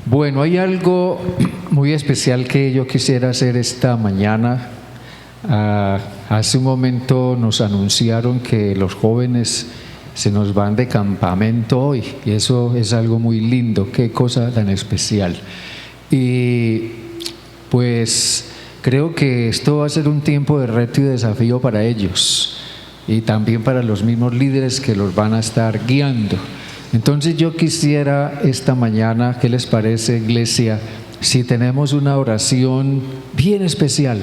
Bueno, hay algo muy especial que yo quisiera hacer esta mañana. Hace un momento nos anunciaron que los jóvenes se nos van de campamento hoy y eso es algo muy lindo, qué cosa tan especial. Y pues creo que esto va a ser un tiempo de reto y desafío para ellos y también para los mismos líderes que los van a estar guiando. Entonces yo quisiera esta mañana, ¿qué les parece, iglesia, si tenemos una oración bien especial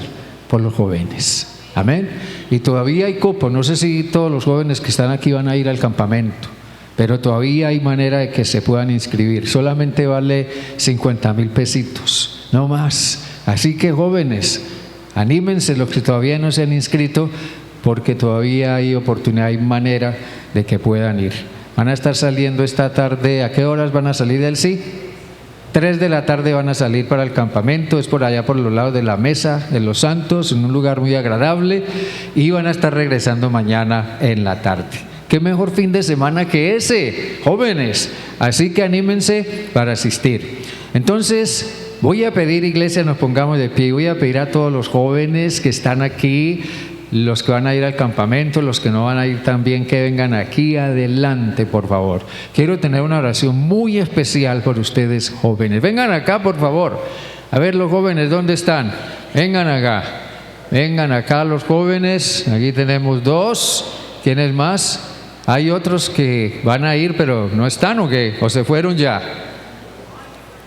por los jóvenes? Amén. Y todavía hay cupo, no sé si todos los jóvenes que están aquí van a ir al campamento, pero todavía hay manera de que se puedan inscribir. Solamente vale 50,000 pesitos, no más. Así que jóvenes, anímense los que todavía no se han inscrito, porque todavía hay oportunidad, hay manera de que puedan ir. Van a estar saliendo esta tarde. ¿A qué horas van a salir del sí? 3 de la tarde van a salir para el campamento, es por allá por los lados de la Mesa de los Santos, en un lugar muy agradable, y van a estar regresando mañana en la tarde. ¿Qué mejor fin de semana que ese, jóvenes? Así que anímense para asistir. Entonces, voy a pedir, iglesia, nos pongamos de pie, voy a pedir a todos los jóvenes que están aquí, los que van a ir al campamento, los que no van a ir también, que vengan aquí adelante, por favor. Quiero tener una oración muy especial por ustedes, jóvenes. Vengan acá, por favor. A ver, los jóvenes, ¿dónde están? Vengan acá. Vengan acá los jóvenes. Aquí tenemos 2. ¿Quiénes más? Hay otros que van a ir, pero no están, ¿o qué? ¿O se fueron ya?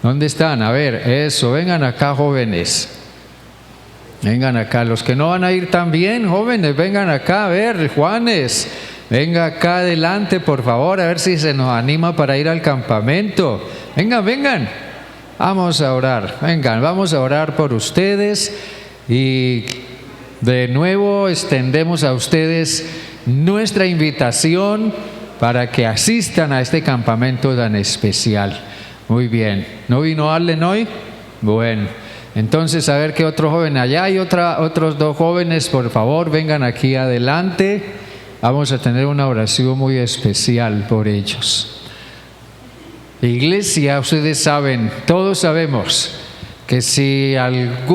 ¿Dónde están? A ver, eso. Vengan acá, jóvenes. Vengan acá, los que no van a ir también, jóvenes, vengan acá, a ver, Juanes, venga acá adelante, por favor, a ver si se nos anima para ir al campamento. Vengan, vengan, vamos a orar, vengan, vamos a orar por ustedes y de nuevo extendemos a ustedes nuestra invitación para que asistan a este campamento tan especial. Muy bien, ¿no vino Allen hoy? Bueno. Entonces, a ver qué otro joven, allá hay otros 2 jóvenes, por favor, vengan aquí adelante. Vamos a tener una oración muy especial por ellos. Iglesia, ustedes saben, todos sabemos que si algún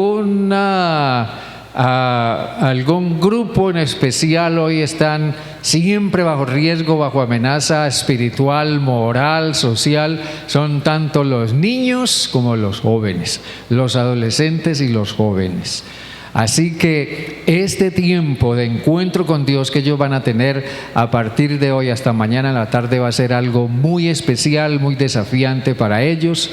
grupo en especial hoy están siempre bajo riesgo, bajo amenaza espiritual, moral, social, son tanto los niños como los jóvenes, los adolescentes y los jóvenes. Así que este tiempo de encuentro con Dios que ellos van a tener a partir de hoy hasta mañana en la tarde va a ser algo muy especial, muy desafiante para ellos.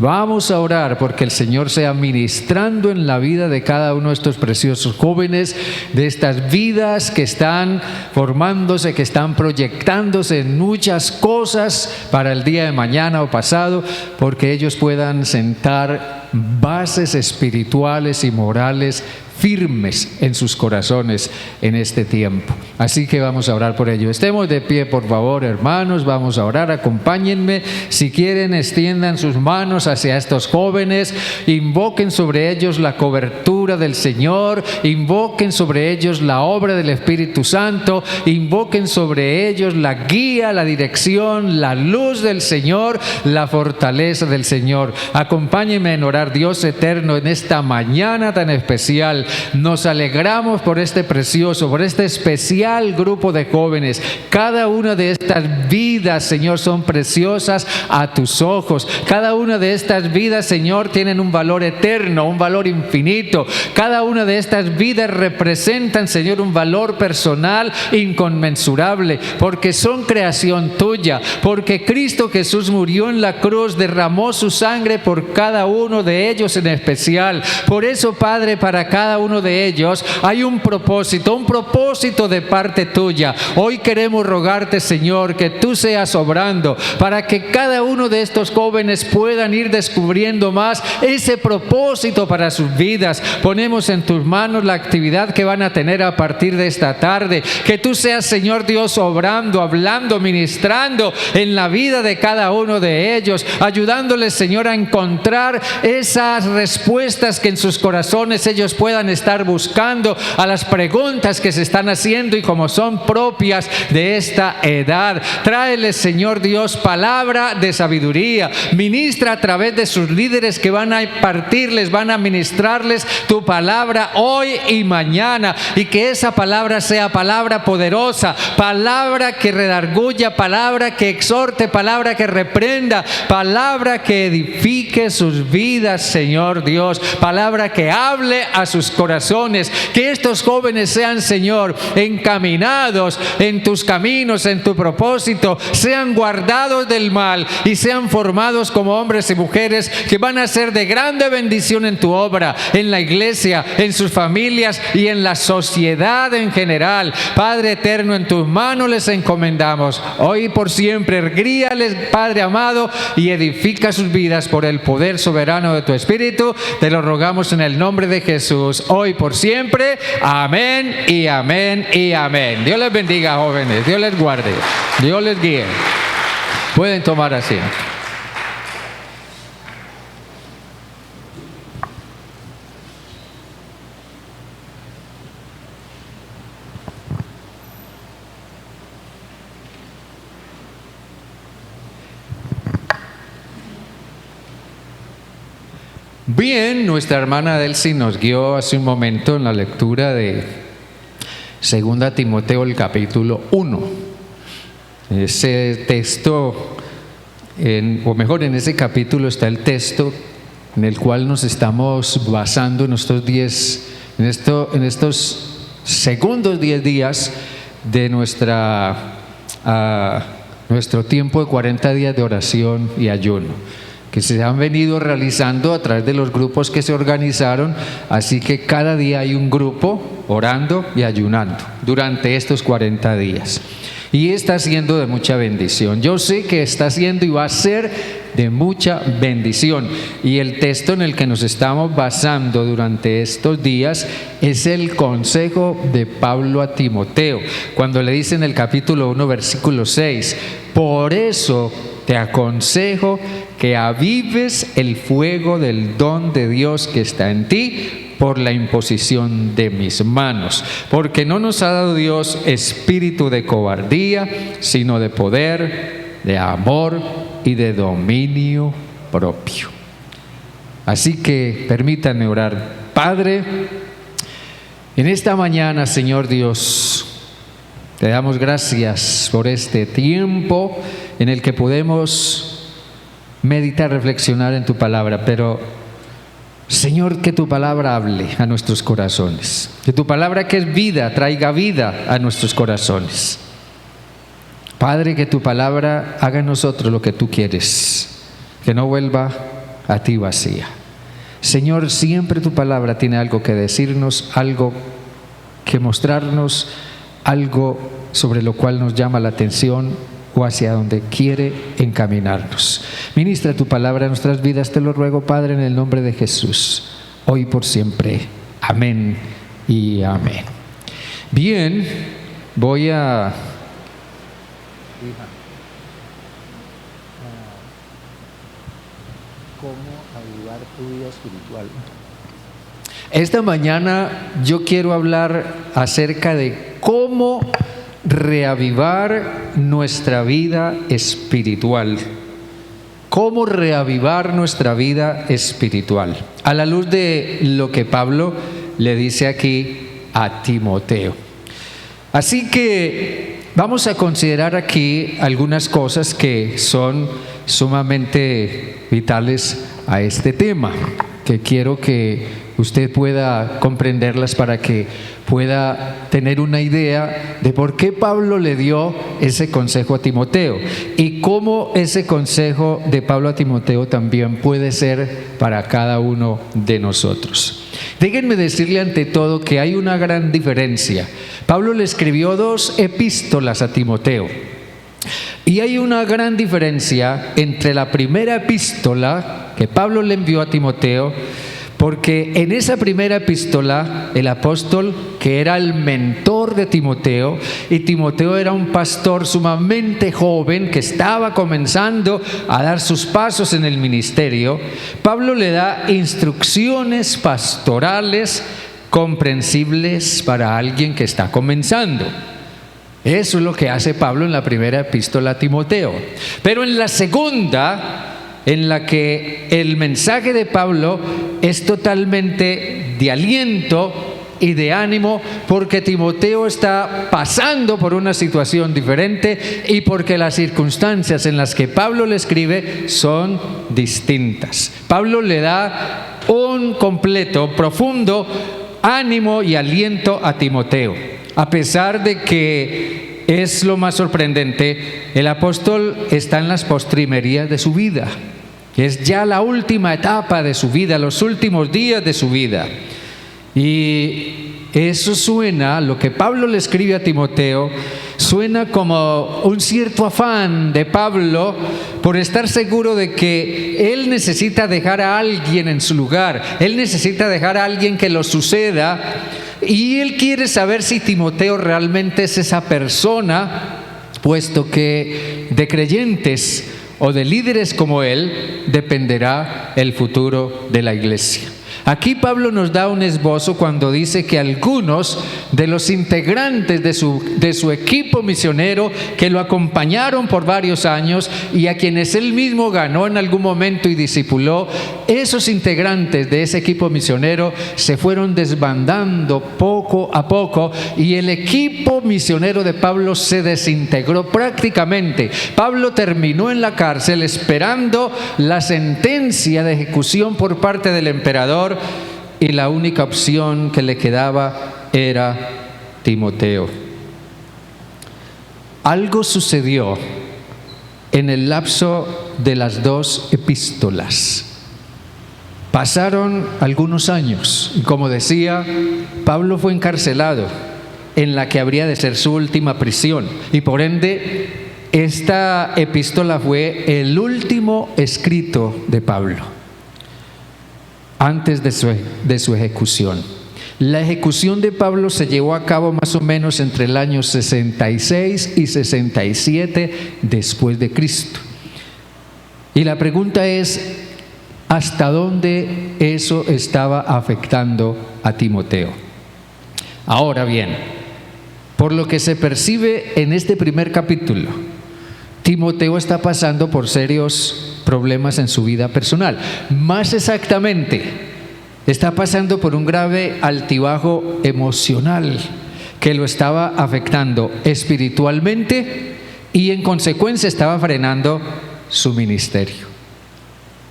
Vamos a orar porque el Señor sea ministrando en la vida de cada uno de estos preciosos jóvenes, de estas vidas que están formándose, que están proyectándose en muchas cosas para el día de mañana o pasado, porque ellos puedan sentar bases espirituales y morales firmes en sus corazones en este tiempo. Así que vamos a orar por ello. Estemos de pie, por favor, hermanos, vamos a orar, acompáñenme. Si quieren, extiendan sus manos hacia estos jóvenes, invoquen sobre ellos la cobertura del Señor, invoquen sobre ellos la obra del Espíritu Santo, invoquen sobre ellos la guía, la dirección, la luz del Señor, la fortaleza del Señor. Acompáñenme en orar. Dios eterno, en esta mañana tan especial, nos alegramos por este precioso, por este especial grupo de jóvenes. Cada una de estas vidas, Señor, son preciosas a tus ojos. Cada una de estas vidas, Señor, tienen un valor eterno, un valor infinito. Cada una de estas vidas representan, Señor, un valor personal inconmensurable, porque son creación tuya, porque Cristo Jesús murió en la cruz, derramó su sangre por cada uno de ellos en especial. Por eso, Padre, para cada uno de ellos hay un propósito de parte tuya. Hoy queremos rogarte, Señor, que tú seas obrando para que cada uno de estos jóvenes puedan ir descubriendo más ese propósito para sus vidas, Ponemos en tus manos la actividad que van a tener a partir de esta tarde. Que tú seas, Señor Dios, obrando, hablando, ministrando en la vida de cada uno de ellos, ayudándoles, Señor, a encontrar esas respuestas que en sus corazones ellos puedan estar buscando a las preguntas que se están haciendo y como son propias de esta edad. Tráeles, Señor Dios, palabra de sabiduría. Ministra a través de sus líderes que van a impartirles, van a ministrarles tu palabra hoy y mañana, y que esa palabra sea palabra poderosa, palabra que redarguya, palabra que exhorte, palabra que reprenda, palabra que edifique sus vidas, Señor Dios, palabra que hable a sus corazones. Que estos jóvenes sean, Señor, encaminados en tus caminos, en tu propósito, sean guardados del mal y sean formados como hombres y mujeres que van a ser de grande bendición en tu obra, en la iglesia, en sus familias y en la sociedad en general. Padre eterno, en tus manos les encomendamos hoy y por siempre. Gríales, Padre amado, y edifica sus vidas por el poder soberano de tu Espíritu. Te lo rogamos en el nombre de Jesús, hoy por siempre. Amén y amén y amén. Dios les bendiga, jóvenes. Dios les guarde. Dios les guíe. Pueden tomar asiento. Bien, nuestra hermana Delcy nos guió hace un momento en la lectura de 2 Timoteo, el capítulo 1. Ese texto, o mejor, en ese capítulo está el texto en el cual nos estamos basando en estos segundos 10 días de nuestro tiempo de 40 días de oración y ayuno, que se han venido realizando a través de los grupos que se organizaron. Así que cada día hay un grupo orando y ayunando durante estos 40 días. Y está siendo de mucha bendición. Yo sé que está siendo y va a ser de mucha bendición. Y el texto en el que nos estamos basando durante estos días es el consejo de Pablo a Timoteo, cuando le dice en el capítulo 1, versículo 6: por eso te aconsejo que avives el fuego del don de Dios que está en ti por la imposición de mis manos, porque no nos ha dado Dios espíritu de cobardía, sino de poder, de amor y de dominio propio. Así que permítanme orar. Padre, en esta mañana, Señor Dios, te damos gracias por este tiempo en el que podemos meditar, reflexionar en tu palabra, pero Señor, que tu palabra hable a nuestros corazones, que tu palabra, que es vida, traiga vida a nuestros corazones. Padre, que tu palabra haga en nosotros lo que tú quieres, que no vuelva a ti vacía. Señor, siempre tu palabra tiene algo que decirnos, algo que mostrarnos, algo sobre lo cual nos llama la atención o hacia donde quiere encaminarnos. Ministra tu palabra en nuestras vidas, te lo ruego, Padre, en el nombre de Jesús, hoy por siempre. Amén y amén. Bien, voy a... ¿Cómo avivar tu vida espiritual? Esta mañana yo quiero hablar acerca de cómo reavivar nuestra vida espiritual. ¿Cómo reavivar nuestra vida espiritual? A la luz de lo que Pablo le dice aquí a Timoteo. Así que vamos a considerar aquí algunas cosas que son sumamente vitales a este tema, que quiero que usted pueda comprenderlas para que pueda tener una idea de por qué Pablo le dio ese consejo a Timoteo y cómo ese consejo de Pablo a Timoteo también puede ser para cada uno de nosotros. Déjenme decirle ante todo que hay una gran diferencia. Pablo le escribió 2 epístolas a Timoteo. Y hay una gran diferencia entre la primera epístola que Pablo le envió a Timoteo, porque en esa primera epístola el apóstol, que era el mentor de Timoteo, y Timoteo era un pastor sumamente joven que estaba comenzando a dar sus pasos en el ministerio, Pablo le da instrucciones pastorales comprensibles para alguien que está comenzando. Eso es lo que hace Pablo en la primera epístola a Timoteo. Pero en la segunda, en la que el mensaje de Pablo es totalmente de aliento y de ánimo, porque Timoteo está pasando por una situación diferente y porque las circunstancias en las que Pablo le escribe son distintas. Pablo le da un completo, profundo ánimo y aliento a Timoteo, a pesar de que es lo más sorprendente, el apóstol está en las postrimerías de su vida. Es ya la última etapa de su vida, los últimos días de su vida. Y eso suena, lo que Pablo le escribe a Timoteo, suena como un cierto afán de Pablo por estar seguro de que él necesita dejar a alguien en su lugar, él necesita dejar a alguien que lo suceda, y él quiere saber si Timoteo realmente es esa persona, puesto que de creyentes o de líderes como él dependerá el futuro de la iglesia. Aquí Pablo nos da un esbozo cuando dice que algunos de los integrantes de su equipo misionero que lo acompañaron por varios años y a quienes él mismo ganó en algún momento y discipuló, esos integrantes de ese equipo misionero se fueron desbandando poco a poco y el equipo misionero de Pablo se desintegró prácticamente. Pablo terminó en la cárcel esperando la sentencia de ejecución por parte del emperador, y la única opción que le quedaba era Timoteo. Algo sucedió en el lapso de las dos epístolas. Pasaron algunos años y, como decía, Pablo fue encarcelado en la que habría de ser su última prisión, y por ende esta epístola fue el último escrito de Pablo antes de su ejecución. La ejecución de Pablo se llevó a cabo más o menos entre el año 66 y 67 después de Cristo. Y la pregunta es, ¿hasta dónde eso estaba afectando a Timoteo? Ahora bien, por lo que se percibe en este primer capítulo, Timoteo está pasando por serios problemas en su vida personal. Más exactamente, está pasando por un grave altibajo emocional que lo estaba afectando espiritualmente y en consecuencia estaba frenando su ministerio.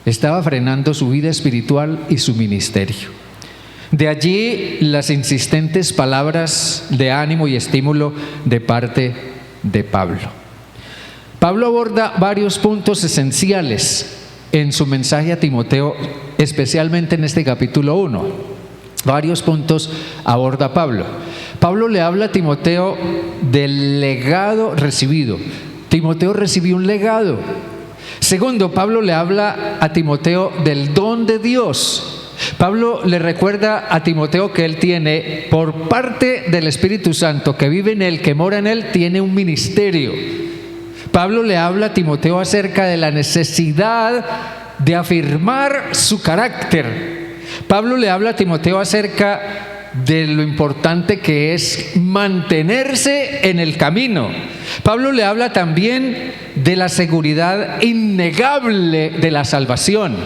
Estaba frenando su vida espiritual y su ministerio. De allí las insistentes palabras de ánimo y estímulo de parte de Pablo. Pablo aborda varios puntos esenciales en su mensaje a Timoteo, especialmente en este capítulo 1. Varios puntos aborda Pablo. Pablo le habla a Timoteo del legado recibido. Timoteo recibió un legado. Segundo, Pablo le habla a Timoteo del don de Dios. Pablo le recuerda a Timoteo que él tiene, por parte del Espíritu Santo que vive en él, que mora en él, tiene un ministerio. Pablo le habla a Timoteo acerca de la necesidad de afirmar su carácter. Pablo le habla a Timoteo acerca de lo importante que es mantenerse en el camino. Pablo le habla también de la seguridad innegable de la salvación.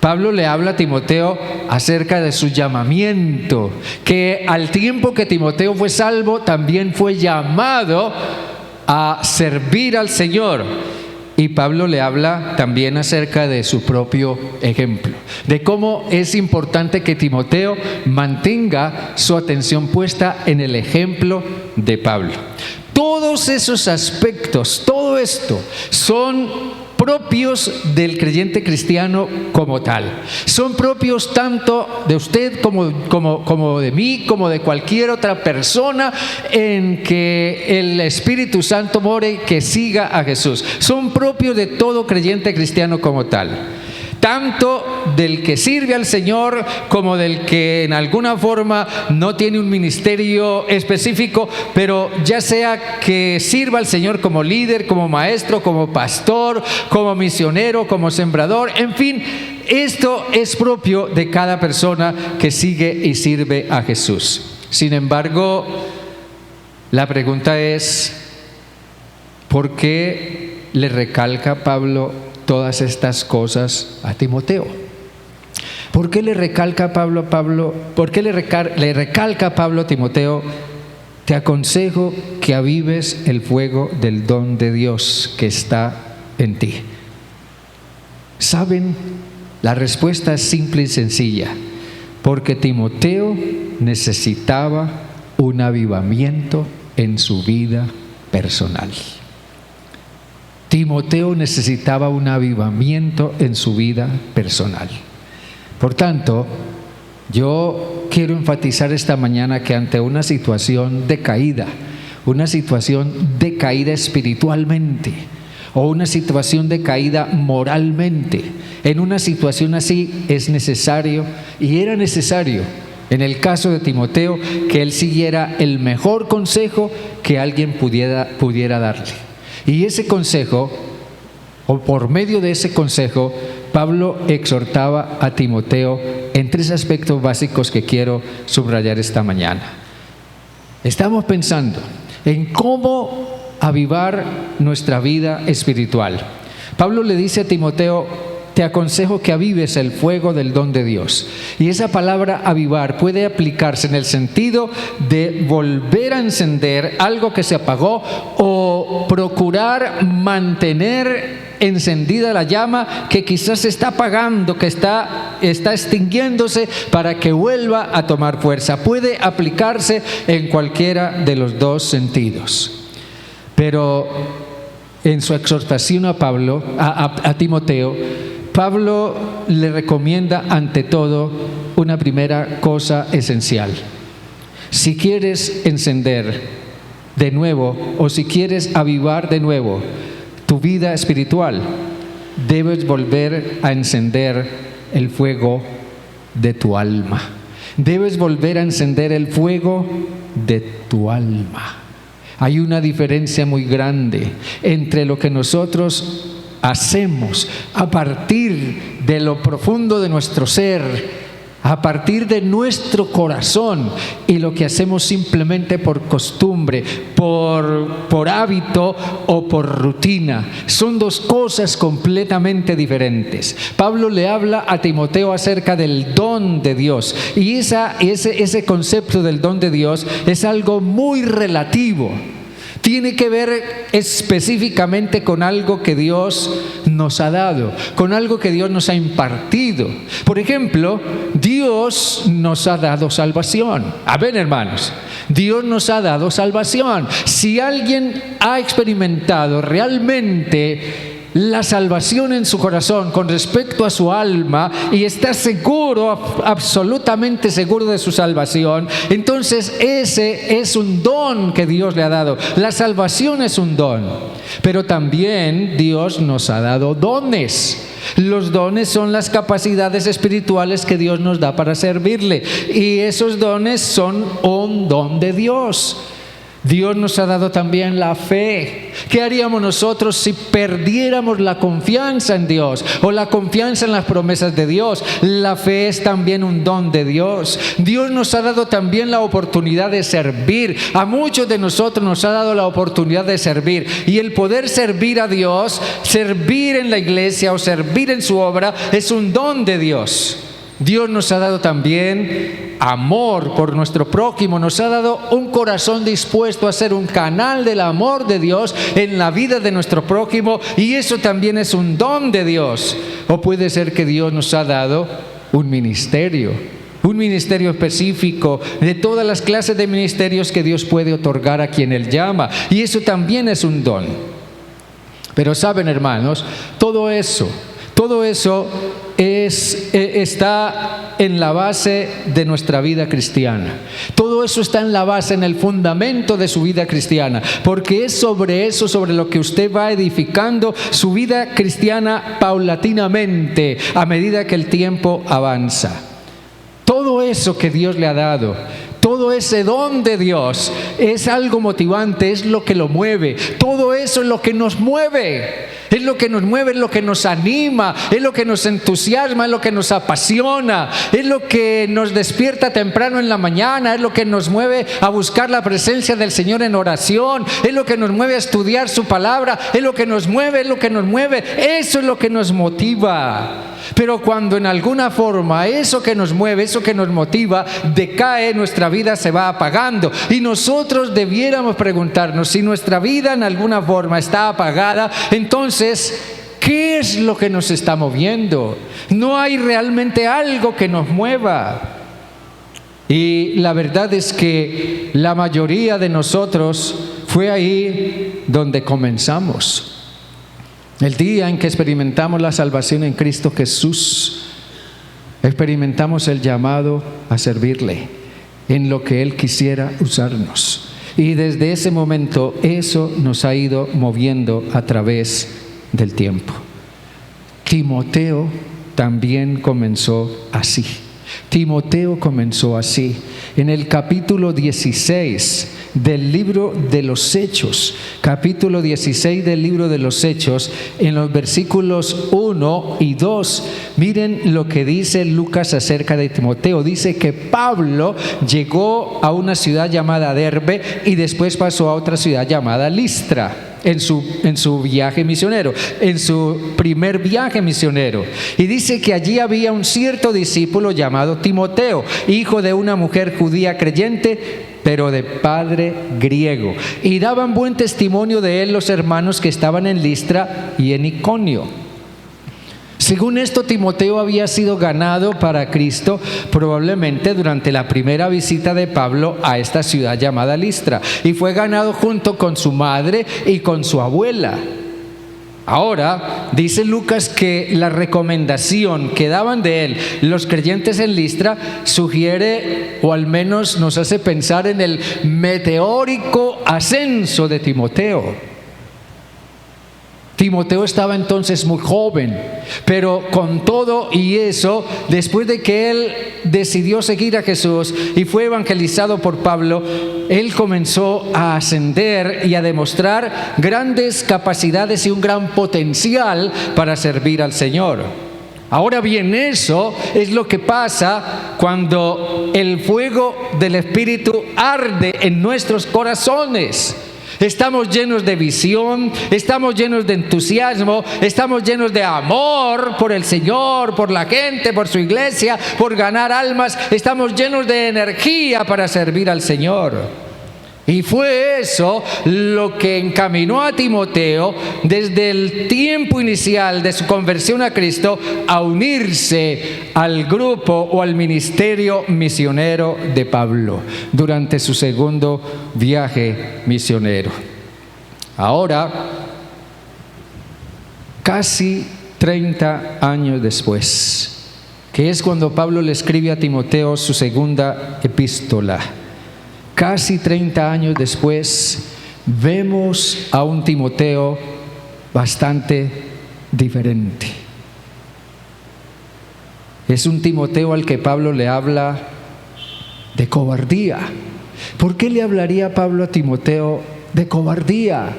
Pablo le habla a Timoteo acerca de su llamamiento, que al tiempo que Timoteo fue salvo, también fue llamado a servir al Señor. Y Pablo le habla también acerca de su propio ejemplo, de cómo es importante que Timoteo mantenga su atención puesta en el ejemplo de Pablo. Todos esos aspectos, todo esto, son propios del creyente cristiano como tal. Son propios tanto de usted como de mí, como de cualquier otra persona en que el Espíritu Santo more, que siga a Jesús. Son propios de todo creyente cristiano como tal. tanto del que sirve al Señor como del que en alguna forma no tiene un ministerio específico, pero ya sea que sirva al Señor como líder, como maestro, como pastor, como misionero, como sembrador, en fin, esto es propio de cada persona que sigue y sirve a Jesús. Sin embargo, la pregunta es, ¿por qué le recalca Pablo todas estas cosas a Timoteo? ¿Por qué le recalca Pablo a Pablo? ¿Por qué le recalca Pablo a Timoteo? Te aconsejo que avives el fuego del don de Dios que está en ti. ¿Saben? La respuesta es simple y sencilla. Porque Timoteo necesitaba un avivamiento en su vida personal. Timoteo necesitaba un avivamiento en su vida personal. Por tanto, yo quiero enfatizar esta mañana que ante una situación decaída espiritualmente, o una situación decaída moralmente, en una situación así es necesario, y era necesario, en el caso de Timoteo, que él siguiera el mejor consejo que alguien pudiera darle. Y ese consejo, o por medio de ese consejo, Pablo exhortaba a Timoteo en 3 aspectos básicos que quiero subrayar esta mañana. Estamos pensando en cómo avivar nuestra vida espiritual. Pablo le dice a Timoteo: te aconsejo que avives el fuego del don de Dios. Y esa palabra avivar puede aplicarse en el sentido de volver a encender algo que se apagó, o procurar mantener encendida la llama que quizás se está apagando, que está extinguiéndose, para que vuelva a tomar fuerza. Puede aplicarse en cualquiera de los dos sentidos. Pero en su exhortación a Timoteo, Pablo le recomienda ante todo una primera cosa esencial. Si quieres encender de nuevo, o si quieres avivar de nuevo tu vida espiritual, debes volver a encender el fuego de tu alma. Debes volver a encender el fuego de tu alma. Hay una diferencia muy grande entre lo que nosotros hacemos a partir de lo profundo de nuestro ser, a partir de nuestro corazón, y lo que hacemos simplemente por costumbre, por hábito o por rutina. Son dos cosas completamente diferentes. Pablo le habla a Timoteo acerca del don de Dios, y ese concepto del don de Dios es algo muy relativo. Tiene que ver específicamente con algo que Dios nos ha dado, con algo que Dios nos ha impartido. Por ejemplo, Dios nos ha dado salvación. Amén, hermanos. Dios nos ha dado salvación. Si alguien ha experimentado realmente la salvación en su corazón con respecto a su alma, y está seguro, absolutamente seguro de su salvación, entonces ese es un don que Dios le ha dado. La salvación es un don, pero también Dios nos ha dado dones. Los dones son las capacidades espirituales que Dios nos da para servirle, y esos dones son un don de Dios. Dios nos ha dado también la fe. ¿Qué haríamos nosotros si perdiéramos la confianza en Dios o la confianza en las promesas de Dios? La fe es también un don de Dios. Dios nos ha dado también la oportunidad de servir. A muchos de nosotros nos ha dado la oportunidad de servir, y el poder servir a Dios, servir en la iglesia o servir en su obra, es un don de Dios. Dios nos ha dado también amor por nuestro prójimo, nos ha dado un corazón dispuesto a ser un canal del amor de Dios en la vida de nuestro prójimo, y eso también es un don de Dios. O puede ser que Dios nos ha dado un ministerio específico, de todas las clases de ministerios que Dios puede otorgar a quien Él llama, y eso también es un don. Pero saben, hermanos, todo eso Todo eso está en la base de nuestra vida cristiana. Todo eso está en la base, en el fundamento de su vida cristiana, porque es sobre eso, sobre lo que usted va edificando su vida cristiana paulatinamente, a medida que el tiempo avanza. Todo eso que Dios le ha dado, todo ese don de Dios es algo motivante, es lo que lo mueve. Todo eso es lo que nos mueve. Es lo que nos mueve, es lo que nos anima, es lo que nos entusiasma, es lo que nos apasiona, es lo que nos despierta temprano en la mañana, es lo que nos mueve a buscar la presencia del Señor en oración, es lo que nos mueve a estudiar su palabra, es lo que nos mueve, eso es lo que nos motiva. Pero cuando en alguna forma eso que nos mueve, eso que nos motiva, decae, nuestra vida se va apagando. Y nosotros debiéramos preguntarnos, si nuestra vida en alguna forma está apagada, entonces, ¿qué es lo que nos está moviendo? No hay realmente algo que nos mueva. Y la verdad es que la mayoría de nosotros fue ahí donde comenzamos. El día en que experimentamos la salvación en Cristo Jesús, experimentamos el llamado a servirle en lo que Él quisiera usarnos. Y desde ese momento eso nos ha ido moviendo a través del tiempo. Timoteo también comenzó así. Timoteo comenzó así. En el capítulo 16 del libro de los Hechos, capítulo 16 del libro de los Hechos, en los versículos 1 y 2, miren lo que dice Lucas acerca de Timoteo. Dice que Pablo llegó a una ciudad llamada Derbe y después pasó a otra ciudad llamada Listra. En su viaje misionero, en su primer viaje misionero. Y dice que allí había un cierto discípulo llamado Timoteo, hijo de una mujer judía creyente, pero de padre griego. Y daban buen testimonio de él los hermanos que estaban en Listra y en Iconio. Según esto, Timoteo había sido ganado para Cristo probablemente durante la primera visita de Pablo a esta ciudad llamada Listra, y fue ganado junto con su madre y con su abuela. Ahora, dice Lucas que la recomendación que daban de él los creyentes en Listra sugiere, o al menos nos hace pensar en el meteórico ascenso de Timoteo. Timoteo estaba entonces muy joven, pero con todo y eso, después de que él decidió seguir a Jesús y fue evangelizado por Pablo, él comenzó a ascender y a demostrar grandes capacidades y un gran potencial para servir al Señor. Ahora bien, eso es lo que pasa cuando el fuego del Espíritu arde en nuestros corazones. Estamos llenos de visión, estamos llenos de entusiasmo, estamos llenos de amor por el Señor, por la gente, por su iglesia, por ganar almas. Estamos llenos de energía para servir al Señor. Y fue eso lo que encaminó a Timoteo desde el tiempo inicial de su conversión a Cristo a unirse al grupo o al ministerio misionero de Pablo durante su segundo viaje misionero. Ahora, casi 30 años después, que es cuando Pablo le escribe a Timoteo su segunda epístola, casi 30 años después, vemos a un Timoteo bastante diferente. Es un Timoteo al que Pablo le habla de cobardía. ¿Por qué le hablaría Pablo a Timoteo de cobardía?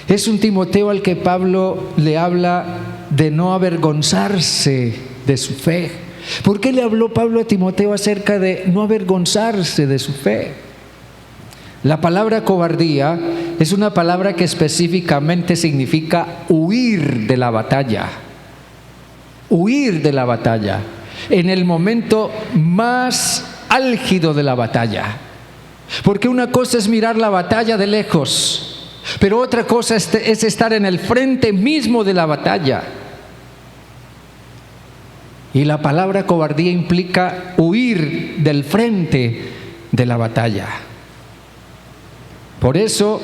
Es un Timoteo al que Pablo le habla de no avergonzarse de su fe. ¿Por qué le habló Pablo a Timoteo acerca de no avergonzarse de su fe? La palabra cobardía es una palabra que específicamente significa huir de la batalla. Huir de la batalla en el momento más álgido de la batalla. Porque una cosa es mirar la batalla de lejos, pero otra cosa es estar en el frente mismo de la batalla. Y la palabra cobardía implica huir del frente de la batalla. Por eso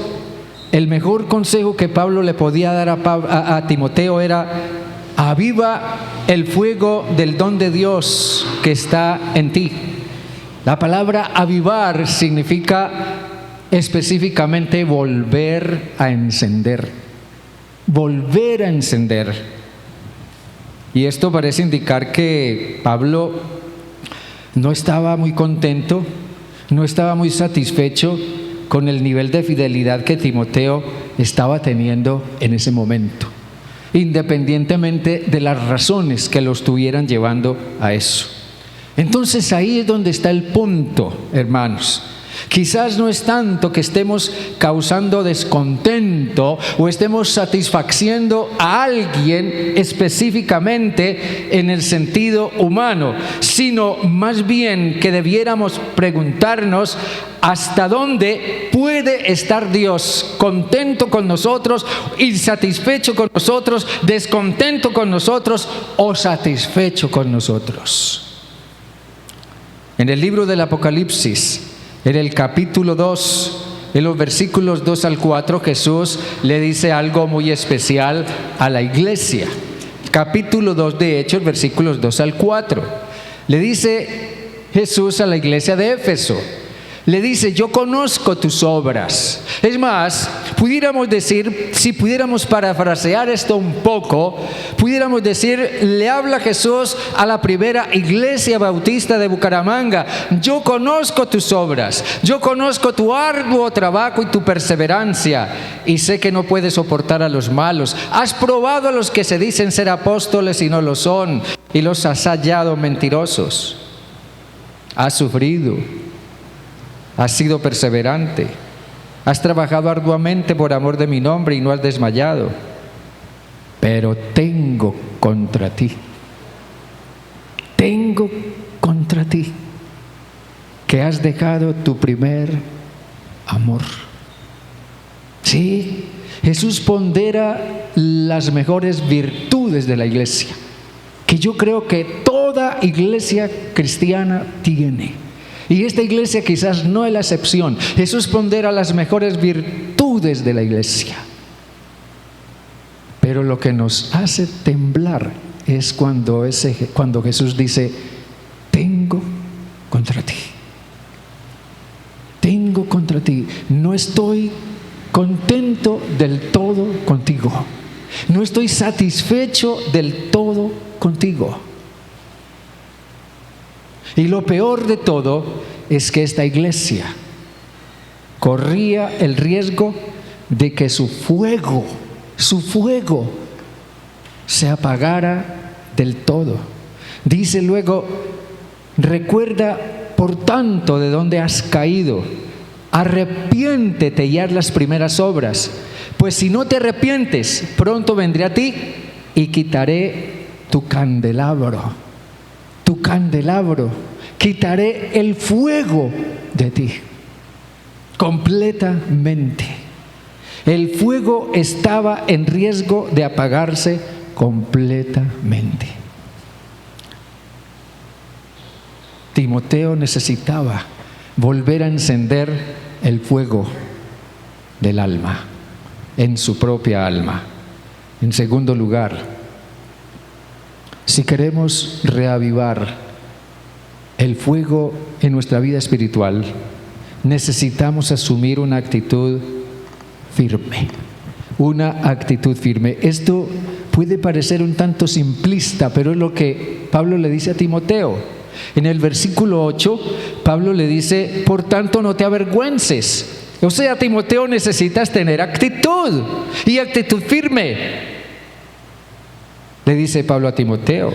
el mejor consejo que Pablo le podía dar a Timoteo era: aviva el fuego del don de Dios que está en ti. La palabra avivar significa específicamente volver a encender. Volver a encender. Y esto parece indicar que Pablo no estaba muy contento, no estaba muy satisfecho con el nivel de fidelidad que Timoteo estaba teniendo en ese momento, independientemente de las razones que lo estuvieran llevando a eso. Entonces ahí es donde está el punto, hermanos. Quizás no es tanto que estemos causando descontento o estemos satisfaciendo a alguien específicamente en el sentido humano, sino más bien que debiéramos preguntarnos hasta dónde puede estar Dios contento con nosotros, insatisfecho con nosotros, descontento con nosotros o satisfecho con nosotros. En el libro del Apocalipsis, en el capítulo 2, en los versículos 2 al 4, Jesús le dice algo muy especial a la iglesia. Capítulo 2 de Hechos, versículos 2 al 4. Le dice Jesús a la iglesia de Éfeso, le dice: yo conozco tus obras. Es más, pudiéramos decir, si pudiéramos parafrasear esto un poco, pudiéramos decir, le habla Jesús a la primera iglesia bautista de Bucaramanga: yo conozco tus obras, yo conozco tu arduo trabajo y tu perseverancia, y sé que no puedes soportar a los malos. Has probado a los que se dicen ser apóstoles y no lo son, y los has hallado mentirosos. Has sufrido, has sido perseverante, has trabajado arduamente por amor de mi nombre y no has desmayado. Pero tengo contra ti que has dejado tu primer amor. Sí, Jesús pondera las mejores virtudes de la iglesia, que yo creo que toda iglesia cristiana tiene. Y esta iglesia quizás no es la excepción. Jesús pondera las mejores virtudes de la iglesia. Pero lo que nos hace temblar es cuando Jesús dice: tengo contra ti. Tengo contra ti. No estoy contento del todo contigo. No estoy satisfecho del todo contigo. Y lo peor de todo es que esta iglesia corría el riesgo de que su fuego se apagara del todo. Dice luego: recuerda por tanto de dónde has caído, arrepiéntete y haz las primeras obras, pues si no te arrepientes, pronto vendré a ti y quitaré tu candelabro, quitaré el fuego de ti completamente. El fuego estaba en riesgo de apagarse completamente. Timoteo necesitaba volver a encender el fuego del alma, en su propia alma. En segundo lugar, si queremos reavivar el fuego en nuestra vida espiritual, necesitamos asumir una actitud firme. Una actitud firme. Esto puede parecer un tanto simplista, pero es lo que Pablo le dice a Timoteo. En el versículo 8, Pablo le dice: por tanto no te avergüences. O sea, Timoteo, necesitas tener actitud, y actitud firme. Le dice Pablo a Timoteo.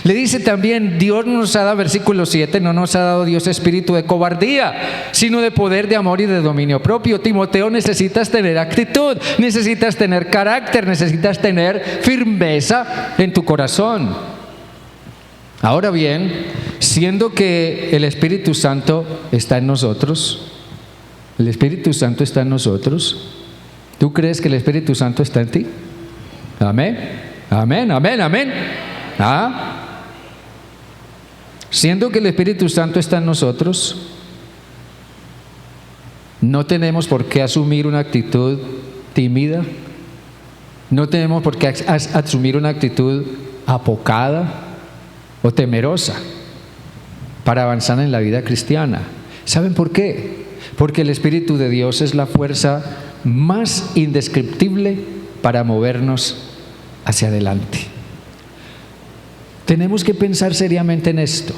Le dice también: Dios nos ha dado, versículo 7, no nos ha dado Dios espíritu de cobardía, sino de poder, de amor y de dominio propio. Timoteo, necesitas tener actitud, necesitas tener carácter, necesitas tener firmeza en tu corazón. Ahora bien, siendo que el Espíritu Santo está en nosotros, el Espíritu Santo está en nosotros, ¿tú crees que el Espíritu Santo está en ti? Amén, amén, amén, amén. Siendo que el Espíritu Santo está en nosotros, no tenemos por qué asumir una actitud tímida. No tenemos por qué asumir una actitud apocada o temerosa para avanzar en la vida cristiana. ¿Saben por qué? Porque el Espíritu de Dios es la fuerza más indescriptible para movernos hacia adelante. Tenemos que pensar seriamente en esto.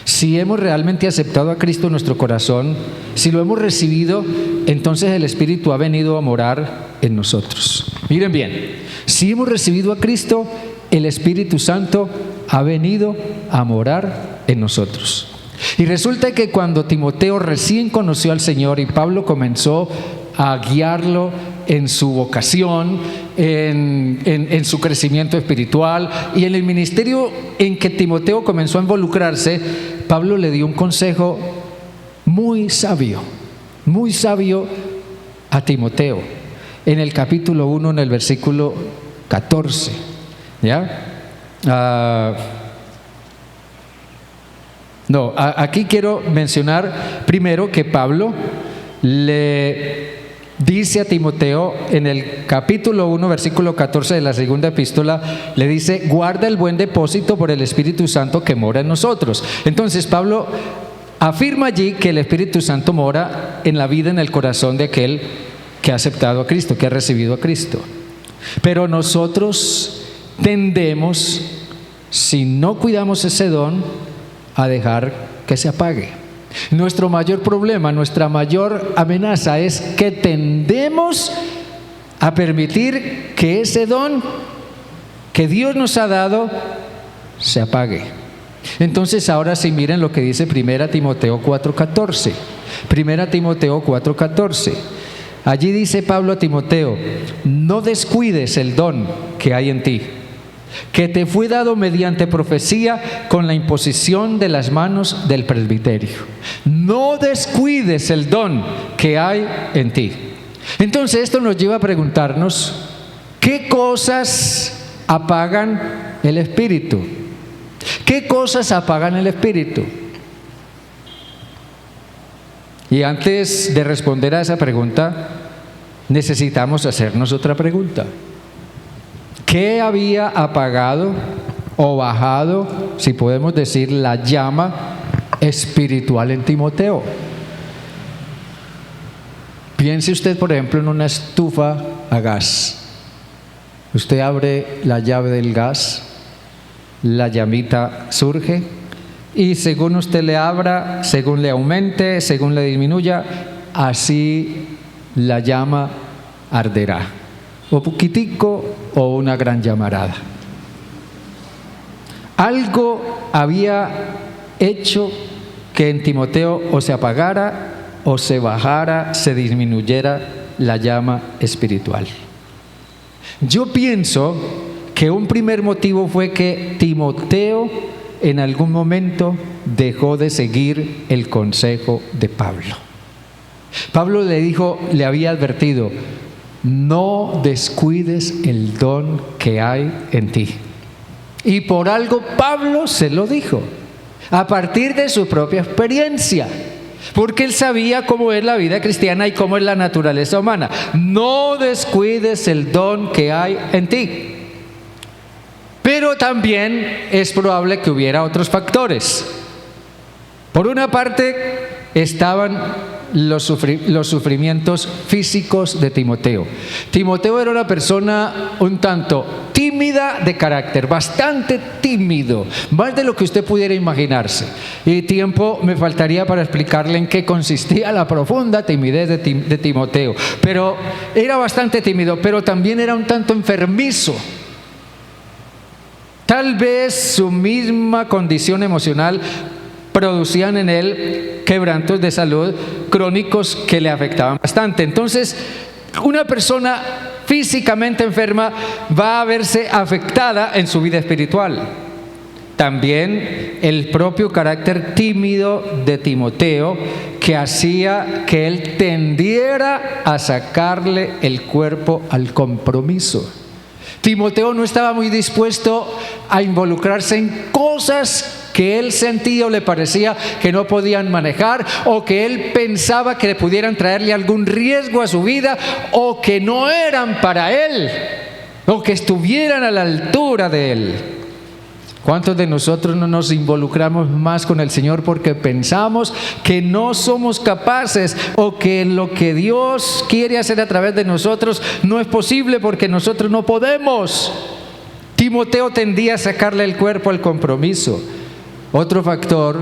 Si hemos realmente aceptado a Cristo en nuestro corazón, si lo hemos recibido, entonces el Espíritu ha venido a morar en nosotros. Miren bien, si hemos recibido a Cristo, el Espíritu Santo ha venido a morar en nosotros. Y resulta que cuando Timoteo recién conoció al Señor y Pablo comenzó a guiarlo en su vocación, en su crecimiento espiritual y en el ministerio en que Timoteo comenzó a involucrarse, Pablo le dio un consejo muy sabio a Timoteo. En el capítulo 1, en el versículo 14, aquí quiero mencionar primero que Pablo le dice a Timoteo en el capítulo 1, versículo 14 de la segunda epístola, le dice: guarda el buen depósito por el Espíritu Santo que mora en nosotros. Entonces Pablo afirma allí que el Espíritu Santo mora en la vida, en el corazón de aquel que ha aceptado a Cristo, que ha recibido a Cristo. Pero nosotros tendemos, si no cuidamos ese don, a dejar que se apague. Nuestro mayor problema, nuestra mayor amenaza es que tendemos a permitir que ese don que Dios nos ha dado se apague. Entonces ahora sí, miren lo que dice 1 Timoteo 4:14. 1 Timoteo 4:14. Allí dice Pablo a Timoteo: no descuides el don que hay en ti, que te fue dado mediante profecía con la imposición de las manos del presbiterio. No descuides el don que hay en ti. Entonces esto nos lleva a preguntarnos: ¿qué cosas apagan el espíritu? ¿Qué cosas apagan el espíritu? Y antes de responder a esa pregunta, necesitamos hacernos otra pregunta. ¿Qué había apagado o bajado, si podemos decir, la llama espiritual en Timoteo? Piense usted, por ejemplo, en una estufa a gas. Usted abre la llave del gas, la llamita surge, y según usted le abra, según le aumente, según le disminuya, así la llama arderá. O poquitico o una gran llamarada. Algo había hecho que en Timoteo o se apagara o se bajara, se disminuyera la llama espiritual. Yo pienso que un primer motivo fue que Timoteo en algún momento dejó de seguir el consejo de Pablo. Pablo le había advertido: no descuides el don que hay en ti. Y por algo Pablo se lo dijo, a partir de su propia experiencia, porque él sabía cómo es la vida cristiana y cómo es la naturaleza humana. No descuides el don que hay en ti. Pero también es probable que hubiera otros factores. Por una parte estaban los sufrimientos físicos de Timoteo. Timoteo era una persona un tanto tímida de carácter, bastante tímido, más de lo que usted pudiera imaginarse. Y tiempo me faltaría para explicarle en qué consistía la profunda timidez de Timoteo. Pero era bastante tímido, pero también era un tanto enfermizo. Tal vez su misma condición emocional producían en él quebrantos de salud crónicos que le afectaban bastante. Entonces, una persona físicamente enferma va a verse afectada en su vida espiritual. También el propio carácter tímido de Timoteo, que hacía que él tendiera a sacarle el cuerpo al compromiso. Timoteo no estaba muy dispuesto a involucrarse en cosas que él sentía o le parecía que no podían manejar, o que él pensaba que le pudieran traerle algún riesgo a su vida, o que no eran para él, o que estuvieran a la altura de él. ¿Cuántos de nosotros no nos involucramos más con el Señor porque pensamos que no somos capaces, o que lo que Dios quiere hacer a través de nosotros no es posible porque nosotros no podemos? Timoteo tendía a sacarle el cuerpo al compromiso. Otro factor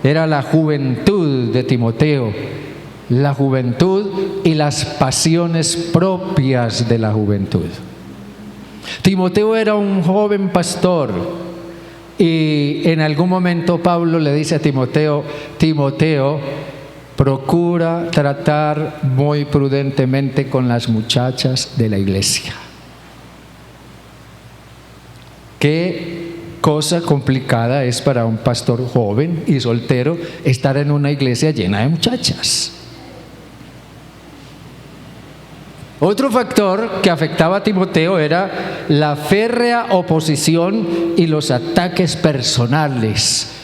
era la juventud de Timoteo, la juventud y las pasiones propias de la juventud. Timoteo era un joven pastor. Y en algún momento Pablo le dice a Timoteo: Timoteo, procura tratar muy prudentemente con las muchachas de la iglesia. Qué cosa complicada es para un pastor joven y soltero estar en una iglesia llena de muchachas. Otro factor que afectaba a Timoteo era la férrea oposición y los ataques personales.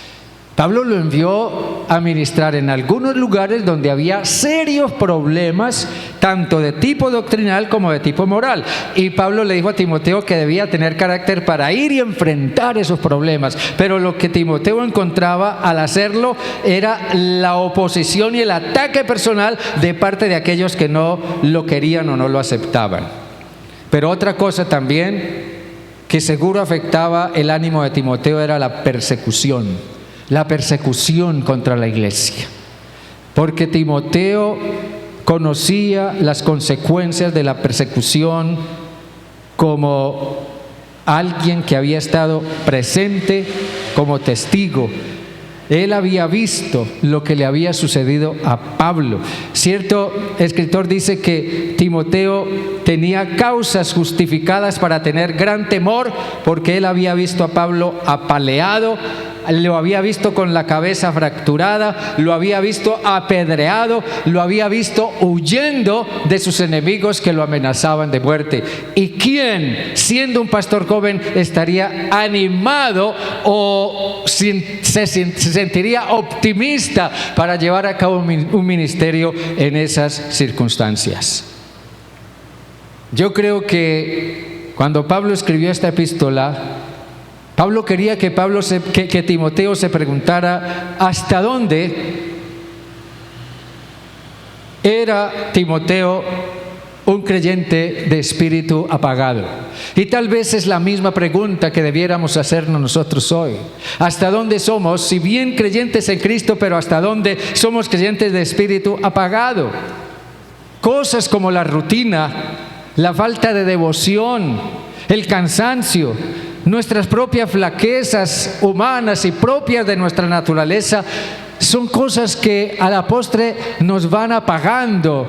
Pablo lo envió a ministrar en algunos lugares donde había serios problemas, tanto de tipo doctrinal como de tipo moral. Y Pablo le dijo a Timoteo que debía tener carácter para ir y enfrentar esos problemas. Pero lo que Timoteo encontraba al hacerlo era la oposición y el ataque personal de parte de aquellos que no lo querían o no lo aceptaban. Pero otra cosa también que seguro afectaba el ánimo de Timoteo era la persecución contra la iglesia, porque Timoteo conocía las consecuencias de la persecución como alguien que había estado presente como testigo. Él había visto lo que le había sucedido a Pablo. Cierto escritor dice que Timoteo tenía causas justificadas para tener gran temor, porque él había visto a Pablo apaleado, lo había visto con la cabeza fracturada, lo había visto apedreado, lo había visto huyendo de sus enemigos que lo amenazaban de muerte. ¿Y quién, siendo un pastor joven, estaría animado o se sentiría optimista para llevar a cabo un ministerio en esas circunstancias? Yo creo que cuando Pablo escribió esta epístola, Pablo quería que Timoteo se preguntara hasta dónde era Timoteo un creyente de espíritu apagado. Y tal vez es la misma pregunta que debiéramos hacernos nosotros hoy. ¿Hasta dónde somos, si bien creyentes en Cristo, pero hasta dónde somos creyentes de espíritu apagado? Cosas como la rutina, la falta de devoción, el cansancio, nuestras propias flaquezas humanas y propias de nuestra naturaleza, son cosas que a la postre nos van apagando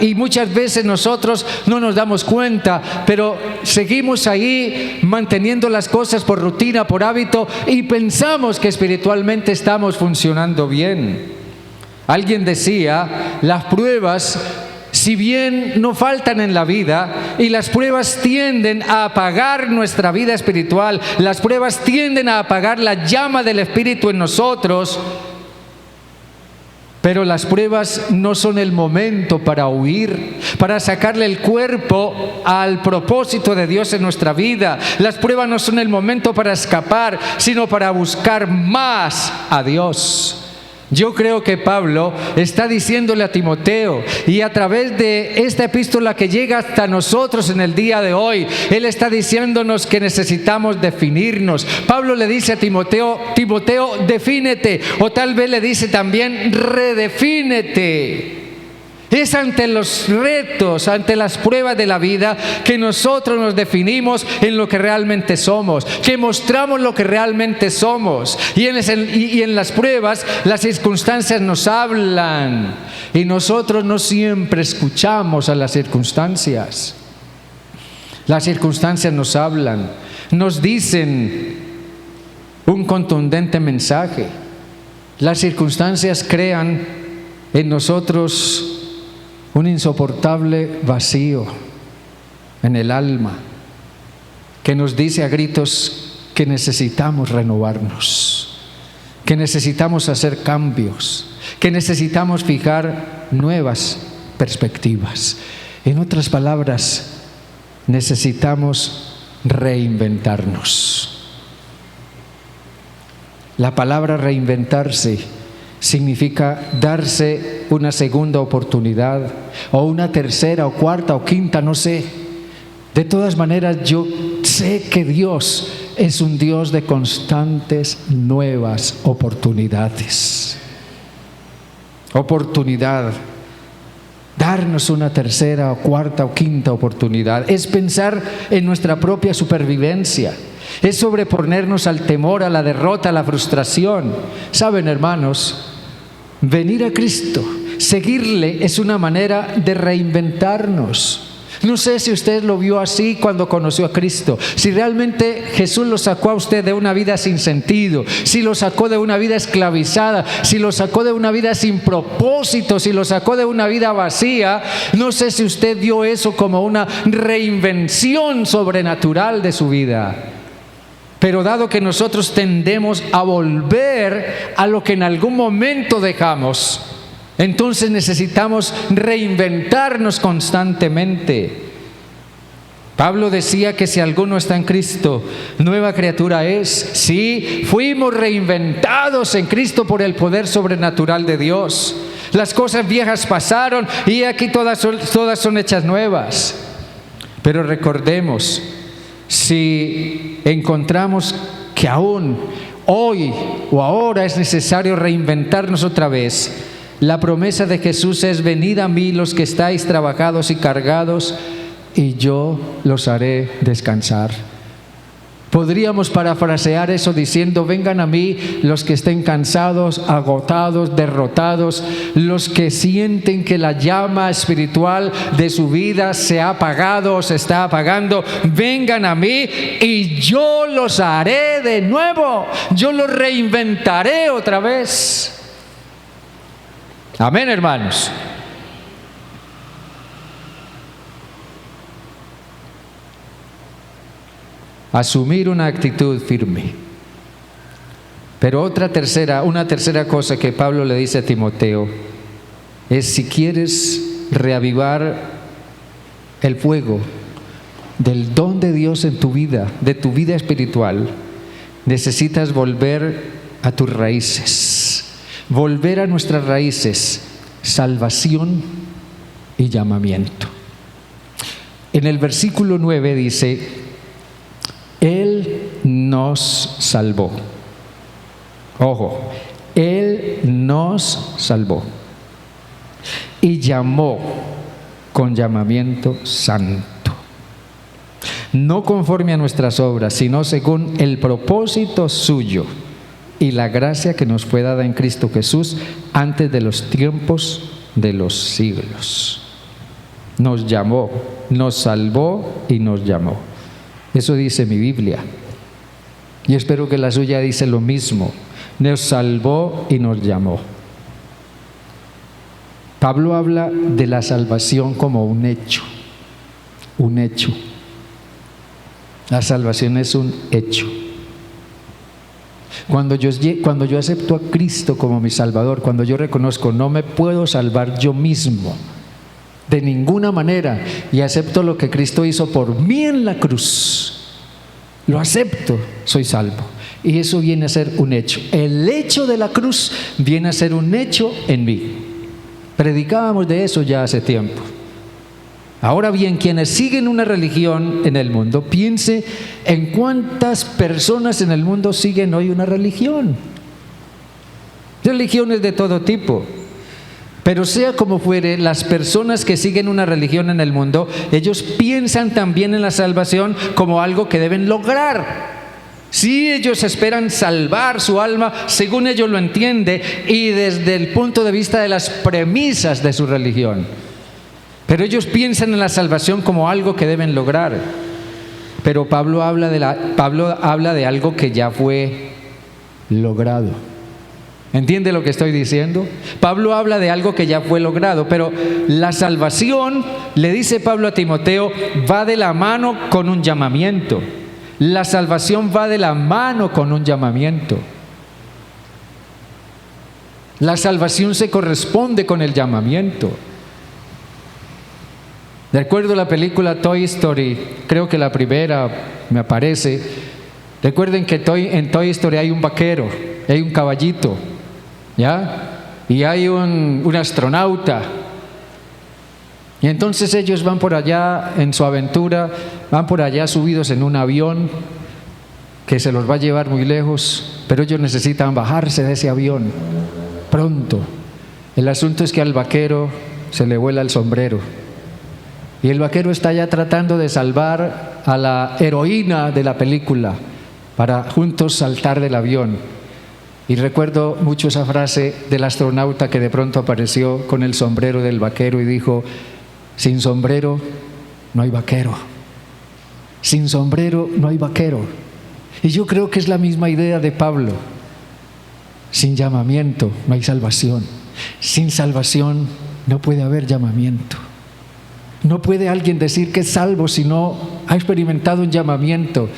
y muchas veces nosotros no nos damos cuenta, pero seguimos ahí manteniendo las cosas por rutina, por hábito, y pensamos que espiritualmente estamos funcionando bien. Alguien decía, las pruebas, si bien no faltan en la vida, y las pruebas tienden a apagar nuestra vida espiritual, las pruebas tienden a apagar la llama del Espíritu en nosotros, pero las pruebas no son el momento para huir, para sacarle el cuerpo al propósito de Dios en nuestra vida. Las pruebas no son el momento para escapar, sino para buscar más a Dios. Yo creo que Pablo está diciéndole a Timoteo, y a través de esta epístola que llega hasta nosotros en el día de hoy, él está diciéndonos que necesitamos definirnos. Pablo le dice a Timoteo, Timoteo, defínete, o tal vez le dice también, redefínete. Es ante los retos, ante las pruebas de la vida, que nosotros nos definimos en lo que realmente somos, que mostramos lo que realmente somos. Y en las pruebas, las circunstancias nos hablan, y nosotros no siempre escuchamos a las circunstancias. Las circunstancias nos hablan, nos dicen un contundente mensaje. Las circunstancias crean en nosotros un insoportable vacío en el alma que nos dice a gritos que necesitamos renovarnos, que necesitamos hacer cambios, que necesitamos fijar nuevas perspectivas. En otras palabras, necesitamos reinventarnos. La palabra reinventarse significa darse una segunda oportunidad, o una tercera, o cuarta, o quinta, no sé. De todas maneras, yo sé que Dios es un Dios de constantes nuevas oportunidades. Oportunidad. Darnos una tercera, o cuarta, o quinta oportunidad. Es pensar en nuestra propia supervivencia. Es sobreponernos al temor, a la derrota, a la frustración. Saben, hermanos, venir a Cristo, seguirle, es una manera de reinventarnos. No sé si usted lo vio así cuando conoció a Cristo, si realmente Jesús lo sacó a usted de una vida sin sentido, si lo sacó de una vida esclavizada, si lo sacó de una vida sin propósito, si lo sacó de una vida vacía. No sé si usted vio eso como una reinvención sobrenatural de su vida. Pero dado que nosotros tendemos a volver a lo que en algún momento dejamos, entonces necesitamos reinventarnos constantemente. Pablo decía que si alguno está en Cristo, nueva criatura es. Sí, fuimos reinventados en Cristo por el poder sobrenatural de Dios. Las cosas viejas pasaron y aquí todas son hechas nuevas. Pero recordemos, si encontramos que aún hoy o ahora es necesario reinventarnos otra vez, la promesa de Jesús es: venid a mí los que estáis trabajados y cargados, y yo los haré descansar. Podríamos parafrasear eso diciendo: vengan a mí los que estén cansados, agotados, derrotados, los que sienten que la llama espiritual de su vida se ha apagado o se está apagando. Vengan a mí y yo los haré de nuevo, yo los reinventaré otra vez. Amén, hermanos. Asumir una actitud firme. Pero una tercera cosa que Pablo le dice a Timoteo es: si quieres reavivar el fuego del don de Dios en tu vida, de tu vida espiritual, necesitas volver a tus raíces, volver a nuestras raíces: salvación y llamamiento. En el versículo 9 dice: Él nos salvó. Ojo, Él nos salvó y llamó con llamamiento santo, no conforme a nuestras obras, sino según el propósito suyo y la gracia que nos fue dada en Cristo Jesús antes de los tiempos de los siglos. Nos llamó, nos salvó y nos llamó. Eso dice mi Biblia. Y espero que la suya dice lo mismo. Nos salvó y nos llamó. Pablo habla de la salvación como un hecho. Un hecho. La salvación es un hecho. Cuando yo acepto a Cristo como mi Salvador, cuando yo reconozco no me puedo salvar yo mismo de ninguna manera, y acepto lo que Cristo hizo por mí en la cruz, lo acepto, soy salvo. Y eso viene a ser un hecho. El hecho de la cruz viene a ser un hecho en mí. Predicábamos de eso ya hace tiempo. Ahora bien, quienes siguen una religión en el mundo, piense en cuántas personas en el mundo siguen hoy una religión. Religiones de todo tipo. Pero sea como fuere, las personas que siguen una religión en el mundo, ellos piensan también en la salvación como algo que deben lograr. Sí, ellos esperan salvar su alma según ellos lo entienden y desde el punto de vista de las premisas de su religión. Pero ellos piensan en la salvación como algo que deben lograr. Pero Pablo habla de algo que ya fue logrado. ¿Entiende lo que estoy diciendo? Pablo habla de algo que ya fue logrado, pero la salvación, le dice Pablo a Timoteo, va de la mano con un llamamiento. La salvación va de la mano con un llamamiento. La salvación se corresponde con el llamamiento. Recuerdo la película Toy Story, creo que la primera me aparece. Recuerden que en Toy Story hay un vaquero, hay un caballito, ¿ya? Y hay un astronauta. Y entonces ellos van por allá en su aventura, van por allá subidos en un avión que se los va a llevar muy lejos, pero ellos necesitan bajarse de ese avión pronto. El asunto es que al vaquero se le vuela el sombrero y el vaquero está ya tratando de salvar a la heroína de la película para juntos saltar del avión. Y recuerdo mucho esa frase del astronauta que de pronto apareció con el sombrero del vaquero y dijo: sin sombrero no hay vaquero, sin sombrero no hay vaquero. Y yo creo que es la misma idea de Pablo. Sin llamamiento no hay salvación. Sin salvación no puede haber llamamiento. No puede alguien decir que es salvo si no ha experimentado un llamamiento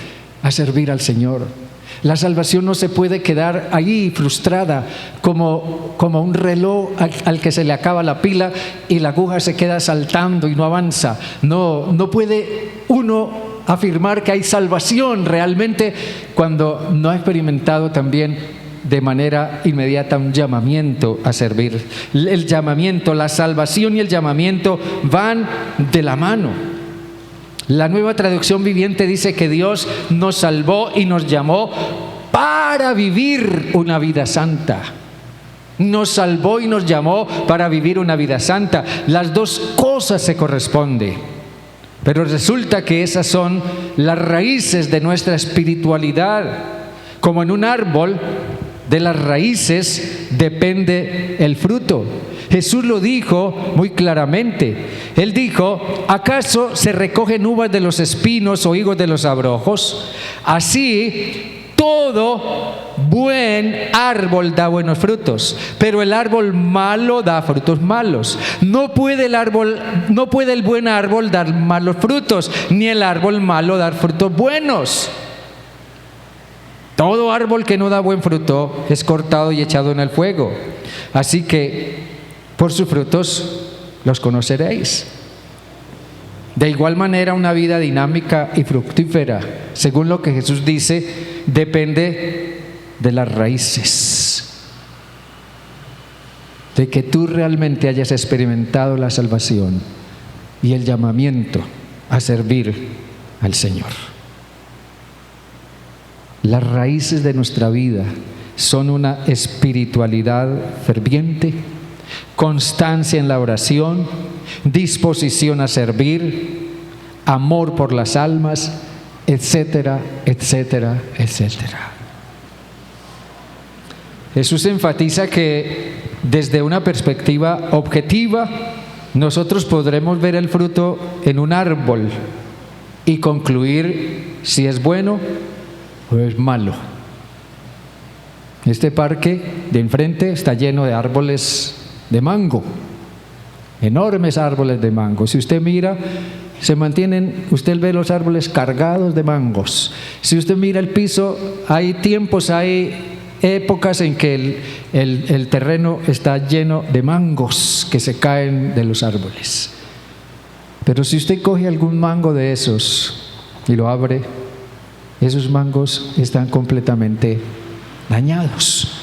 a servir al Señor. La salvación no se puede quedar ahí frustrada como un reloj al que se le acaba la pila y la aguja se queda saltando y no avanza. No puede uno afirmar que hay salvación realmente cuando no ha experimentado también de manera inmediata un llamamiento a servir. El llamamiento, la salvación y el llamamiento van de la mano. La Nueva Traducción Viviente dice que Dios nos salvó y nos llamó para vivir una vida santa. Nos salvó y nos llamó para vivir una vida santa. Las dos cosas se corresponden. Pero resulta que esas son las raíces de nuestra espiritualidad. Como en un árbol, de las raíces depende el fruto. Jesús lo dijo muy claramente. Él dijo: ¿acaso se recogen uvas de los espinos o higos de los abrojos? Así, todo buen árbol da buenos frutos, pero el árbol malo da frutos malos. No puede el buen árbol dar malos frutos, ni el árbol malo dar frutos buenos. Todo árbol que no da buen fruto es cortado y echado en el fuego. Así que por sus frutos los conoceréis. De igual manera, una vida dinámica y fructífera, según lo que Jesús dice, depende de las raíces. De que tú realmente hayas experimentado la salvación y el llamamiento a servir al Señor. Las raíces de nuestra vida son una espiritualidad ferviente, constancia en la oración, disposición a servir, amor por las almas, etcétera, etcétera, etcétera. Jesús enfatiza que desde una perspectiva objetiva nosotros podremos ver el fruto en un árbol y concluir si es bueno o es malo. Este parque de enfrente está lleno de árboles de mango, enormes árboles de mango. Si usted mira, usted ve los árboles cargados de mangos. Si usted mira el piso, hay épocas en que el terreno está lleno de mangos que se caen de los árboles. Pero si usted coge algún mango de esos y lo abre, esos mangos están completamente dañados.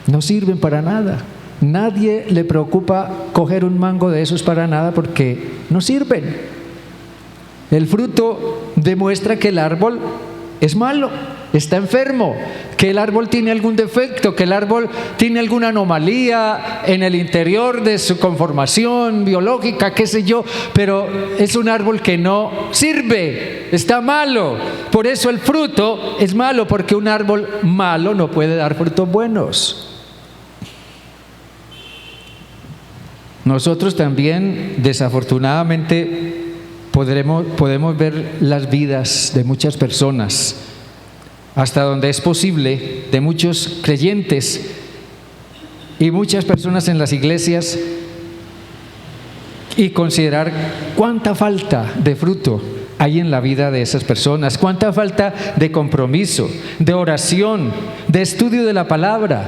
No sirven para nada. Nadie le preocupa coger un mango de esos para nada porque no sirven. El fruto demuestra que el árbol es malo, está enfermo, que el árbol tiene algún defecto, que el árbol tiene alguna anomalía en el interior de su conformación biológica, qué sé yo, pero es un árbol que no sirve, está malo. Por eso el fruto es malo, porque un árbol malo no puede dar frutos buenos. Nosotros también, desafortunadamente, podemos ver las vidas de muchas personas, hasta donde es posible, de muchos creyentes y muchas personas en las iglesias, y considerar cuánta falta de fruto hay en la vida de esas personas? ¿Cuánta falta de compromiso, de oración, de estudio de la palabra?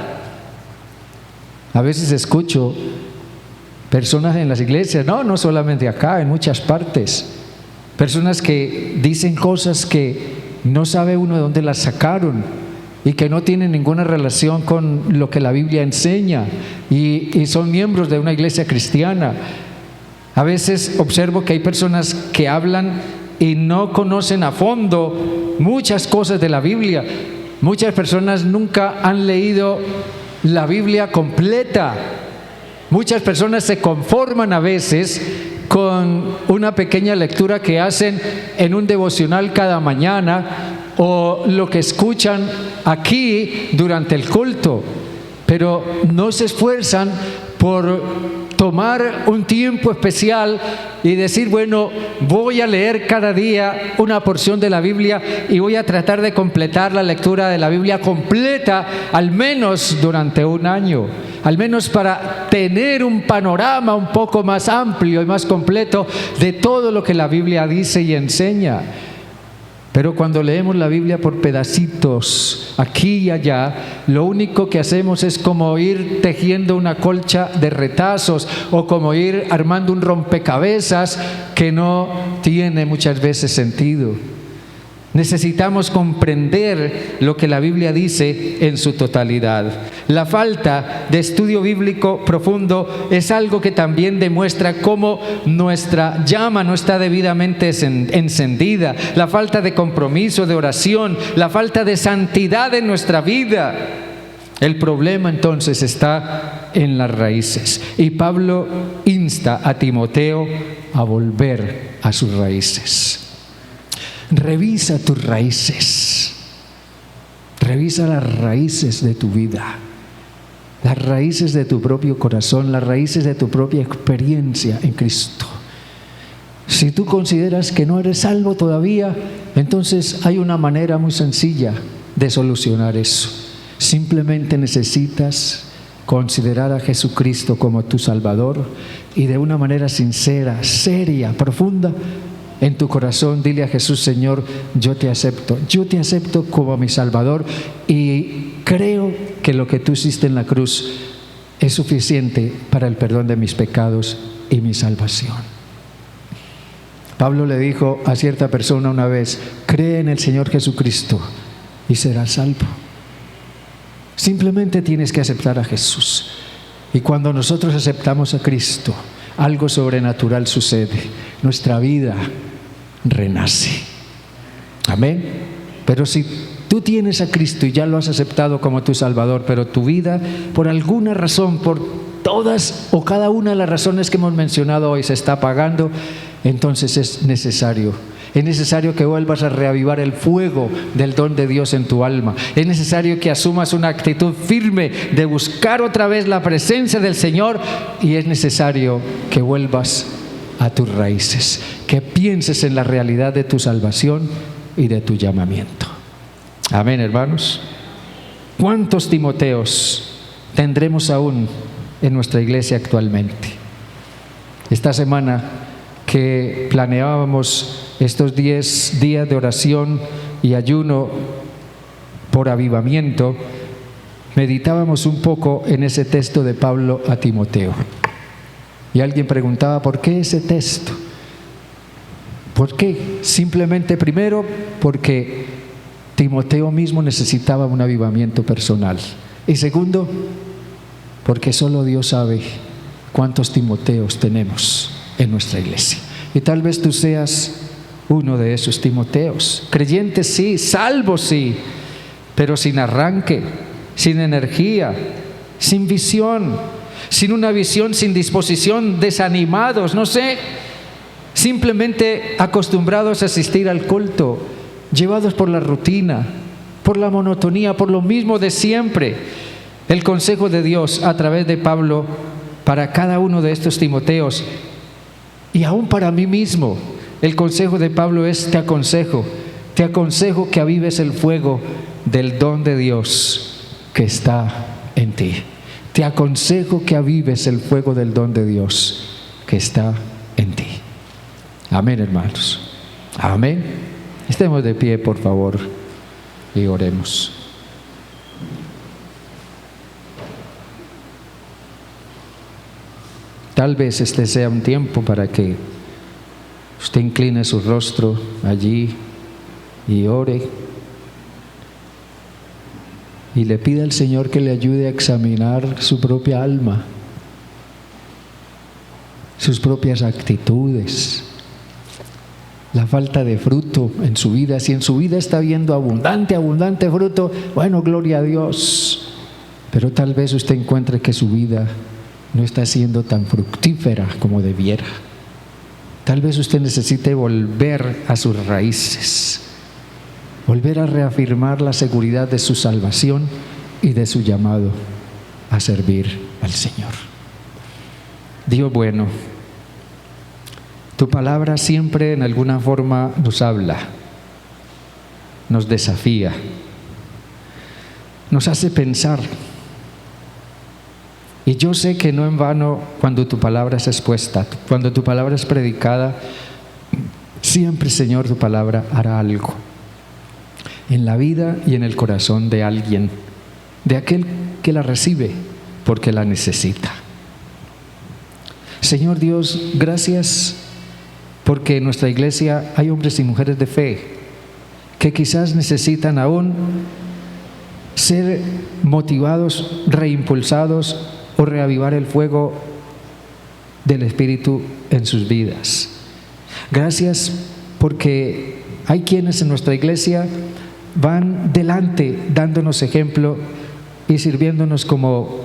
A veces escucho personas en las iglesias, no solamente acá, en muchas partes, personas que dicen cosas que no sabe uno de dónde las sacaron y que no tienen ninguna relación con lo que la Biblia enseña y son miembros de una iglesia cristiana. A veces observo que hay personas que hablan y no conocen a fondo muchas cosas de la Biblia. Muchas personas nunca han leído la Biblia completa. Muchas personas se conforman a veces con una pequeña lectura que hacen en un devocional cada mañana o lo que escuchan aquí durante el culto, pero no se esfuerzan por tomar un tiempo especial y decir, bueno, voy a leer cada día una porción de la Biblia y voy a tratar de completar la lectura de la Biblia completa, al menos durante un año, al menos para tener un panorama un poco más amplio y más completo de todo lo que la Biblia dice y enseña. Pero cuando leemos la Biblia por pedacitos, aquí y allá, lo único que hacemos es como ir tejiendo una colcha de retazos o como ir armando un rompecabezas que no tiene muchas veces sentido. Necesitamos comprender lo que la Biblia dice en su totalidad. La falta de estudio bíblico profundo es algo que también demuestra cómo nuestra llama no está debidamente encendida. La falta de compromiso, de oración, la falta de santidad en nuestra vida. El problema entonces está en las raíces. Y Pablo insta a Timoteo a volver a sus raíces. Revisa tus raíces, revisa las raíces de tu vida, las raíces de tu propio corazón, las raíces de tu propia experiencia en Cristo. Si tú consideras que no eres salvo todavía, entonces hay una manera muy sencilla de solucionar eso. Simplemente necesitas considerar a Jesucristo como tu Salvador y de una manera sincera, seria, profunda, en tu corazón dile a Jesús: Señor, yo te acepto como mi Salvador y creo que lo que tú hiciste en la cruz es suficiente para el perdón de mis pecados y mi salvación. Pablo le dijo a cierta persona una vez: cree en el Señor Jesucristo y serás salvo. Simplemente tienes que aceptar a Jesús. Y cuando nosotros aceptamos a Cristo, algo sobrenatural sucede. Nuestra vida renace. Amén. Pero si tú tienes a Cristo y ya lo has aceptado como tu Salvador, pero tu vida, por alguna razón, por todas o cada una de las razones que hemos mencionado hoy, se está apagando, entonces es necesario que vuelvas a reavivar el fuego del don de Dios en tu alma. Es necesario que asumas una actitud firme de buscar otra vez la presencia del Señor, y es necesario que vuelvas a tus raíces, que pienses en la realidad de tu salvación y de tu llamamiento. Amén, hermanos. ¿Cuántos Timoteos tendremos aún en nuestra iglesia actualmente? Esta semana que planeábamos estos 10 días de oración y ayuno por avivamiento, meditábamos un poco en ese texto de Pablo a Timoteo. Y alguien preguntaba: ¿por qué ese texto? ¿Por qué? Simplemente, primero, porque Timoteo mismo necesitaba un avivamiento personal. Y segundo, porque solo Dios sabe cuántos Timoteos tenemos en nuestra iglesia. Y tal vez tú seas uno de esos Timoteos. Creyente sí, salvo sí, pero sin arranque, sin energía, sin visión, sin una visión, sin disposición, desanimados, no sé, simplemente acostumbrados a asistir al culto, llevados por la rutina, por la monotonía, por lo mismo de siempre. El consejo de Dios a través de Pablo para cada uno de estos Timoteos, y aún para mí mismo, el consejo de Pablo es: te aconsejo que avives el fuego del don de Dios que está en ti. Te aconsejo que avives el fuego del don de Dios que está en ti. Amén, hermanos. Amén. Estemos de pie, por favor, y oremos. Tal vez este sea un tiempo para que usted incline su rostro allí y ore y le pida al Señor que le ayude a examinar su propia alma, sus propias actitudes, la falta de fruto en su vida. Si en su vida está viendo abundante fruto, bueno, gloria a Dios, pero tal vez usted encuentre que su vida no está siendo tan fructífera como debiera. Tal vez usted necesite volver a sus raíces, volver a reafirmar la seguridad de su salvación y de su llamado a servir al Señor. Dios bueno, tu palabra siempre en alguna forma nos habla, nos desafía, nos hace pensar. Y yo sé que no en vano, cuando tu palabra es expuesta, cuando tu palabra es predicada, siempre, Señor, tu palabra hará algo en la vida y en el corazón de alguien, de aquel que la recibe porque la necesita. Señor Dios, gracias porque en nuestra iglesia hay hombres y mujeres de fe que quizás necesitan aún ser motivados, reimpulsados o reavivar el fuego del Espíritu en sus vidas. Gracias porque hay quienes en nuestra iglesia van delante dándonos ejemplo y sirviéndonos como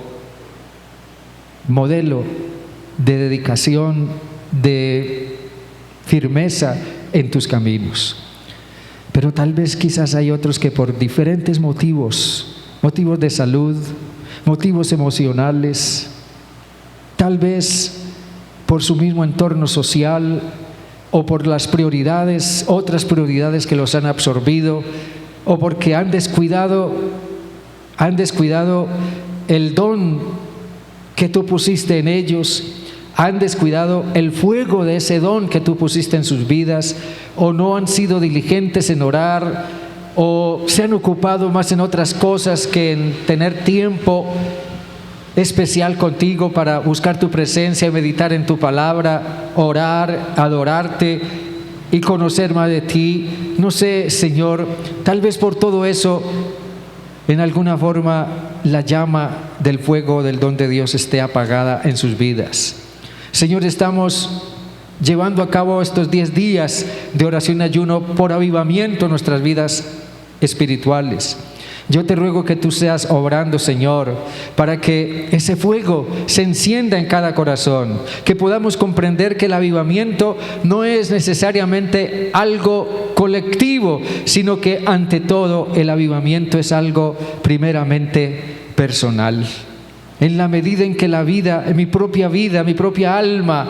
modelo de dedicación, de firmeza en tus caminos. Pero tal vez quizás hay otros que por diferentes motivos de salud, motivos emocionales, tal vez por su mismo entorno social o por las prioridades, otras prioridades que los han absorbido, o porque han descuidado el don que tú pusiste en ellos, han descuidado el fuego de ese don que tú pusiste en sus vidas, o no han sido diligentes en orar, o se han ocupado más en otras cosas que en tener tiempo especial contigo para buscar tu presencia, meditar en tu palabra, orar, adorarte y conocer más de ti. No sé, Señor, tal vez por todo eso, en alguna forma, la llama del fuego del don de Dios esté apagada en sus vidas. Señor, estamos llevando a cabo estos 10 días de oración y ayuno por avivamiento en nuestras vidas espirituales. Yo te ruego que tú seas obrando, Señor, para que ese fuego se encienda en cada corazón, que podamos comprender que el avivamiento no es necesariamente algo colectivo, sino que ante todo el avivamiento es algo primeramente personal. En la medida en que la vida, mi propia alma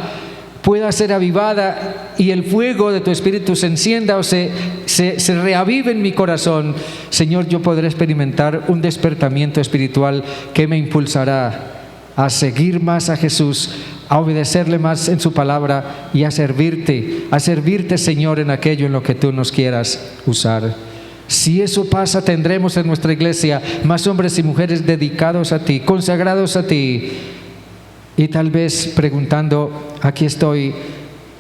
pueda ser avivada y el fuego de tu Espíritu se encienda o se reavive en mi corazón, Señor, yo podré experimentar un despertamiento espiritual que me impulsará a seguir más a Jesús, a obedecerle más en su palabra y a servirte, Señor, en aquello en lo que tú nos quieras usar. Si eso pasa, tendremos en nuestra iglesia más hombres y mujeres dedicados a ti, consagrados a ti, y tal vez preguntando: aquí estoy,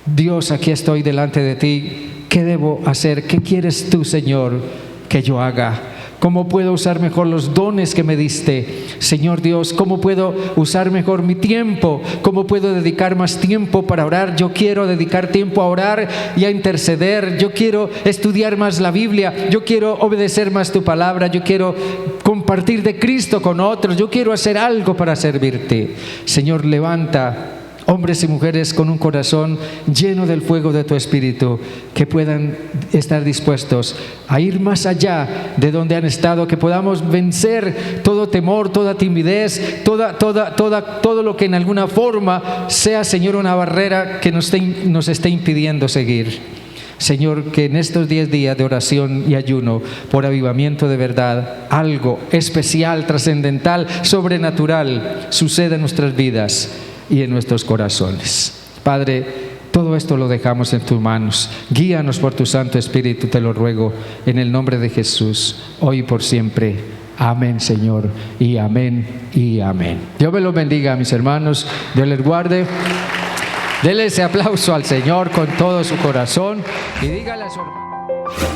Dios, aquí estoy delante de ti, ¿qué debo hacer? ¿Qué quieres tú, Señor, que yo haga? ¿Cómo puedo usar mejor los dones que me diste? Señor Dios, ¿cómo puedo usar mejor mi tiempo? ¿Cómo puedo dedicar más tiempo para orar? Yo quiero dedicar tiempo a orar y a interceder. Yo quiero estudiar más la Biblia. Yo quiero obedecer más tu palabra. Yo quiero compartir de Cristo con otros. Yo quiero hacer algo para servirte. Señor, levanta hombres y mujeres con un corazón lleno del fuego de tu Espíritu, que puedan estar dispuestos a ir más allá de donde han estado, que podamos vencer todo temor, toda timidez, todo lo que en alguna forma sea, Señor, una barrera que nos esté impidiendo seguir. Señor, que en estos 10 días de oración y ayuno por avivamiento de verdad, algo especial, trascendental, sobrenatural suceda en nuestras vidas y en nuestros corazones. Padre, Todo esto lo dejamos en tus manos. Guíanos por tu Santo Espíritu, te lo ruego, en el nombre de Jesús, hoy y por siempre. Amén, Señor, y amén, y amén. Dios me los bendiga, mis hermanos. Dios les guarde. Denle ese aplauso al Señor con todo su corazón y dígale a su hermano.